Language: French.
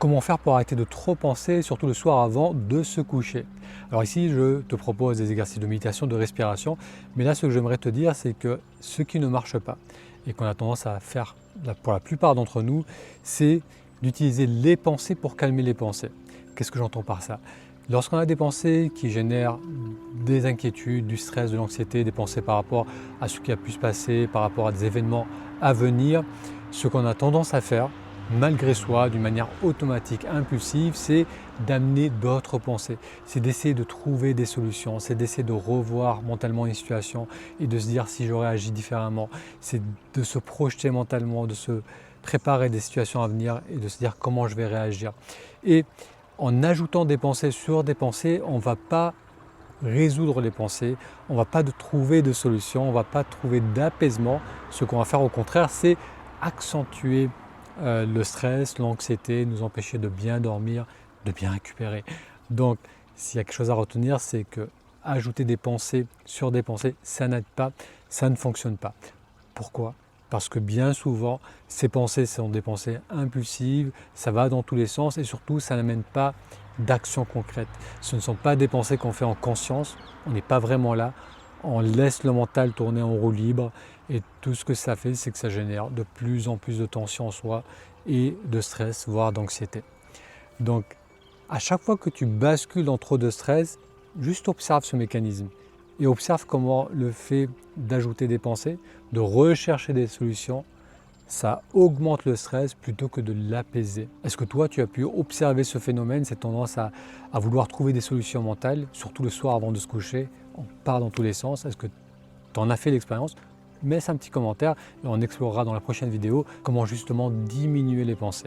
Comment faire pour arrêter de trop penser, surtout le soir avant de se coucher? Alors ici, je te propose des exercices de méditation, de respiration, mais là, ce que j'aimerais te dire, c'est que ce qui ne marche pas et qu'on a tendance à faire pour la plupart d'entre nous, c'est d'utiliser les pensées pour calmer les pensées. Qu'est-ce que j'entends par ça? Lorsqu'on a des pensées qui génèrent des inquiétudes, du stress, de l'anxiété, des pensées par rapport à ce qui a pu se passer, par rapport à des événements à venir, ce qu'on a tendance à faire, malgré soi, d'une manière automatique, impulsive, c'est d'amener d'autres pensées. C'est d'essayer de trouver des solutions, c'est d'essayer de revoir mentalement une situation et de se dire si j'aurais agi différemment. C'est de se projeter mentalement, de se préparer des situations à venir et de se dire comment je vais réagir. Et en ajoutant des pensées sur des pensées, on ne va pas résoudre les pensées, on ne va pas trouver de solution, on ne va pas trouver d'apaisement. Ce qu'on va faire au contraire, c'est accentuer le stress, l'anxiété, nous empêcher de bien dormir, de bien récupérer. Donc, s'il y a quelque chose à retenir, c'est que ajouter des pensées sur des pensées, ça n'aide pas, ça ne fonctionne pas. Pourquoi? Parce que bien souvent, ces pensées sont des pensées impulsives, ça va dans tous les sens et surtout, ça n'amène pas d'action concrète. Ce ne sont pas des pensées qu'on fait en conscience, on n'est pas vraiment là, on laisse le mental tourner en roue libre et tout ce que ça fait, c'est que ça génère de plus en plus de tension en soi et de stress, voire d'anxiété. Donc, à chaque fois que tu bascules dans trop de stress, juste observe ce mécanisme et observe comment le fait d'ajouter des pensées, de rechercher des solutions, ça augmente le stress plutôt que de l'apaiser. Est-ce que toi, tu as pu observer ce phénomène, cette tendance à vouloir trouver des solutions mentales, surtout le soir avant de se coucher, on part dans tous les sens? Est-ce que tu en as fait l'expérience? Mets un petit commentaire et on explorera dans la prochaine vidéo comment justement diminuer les pensées.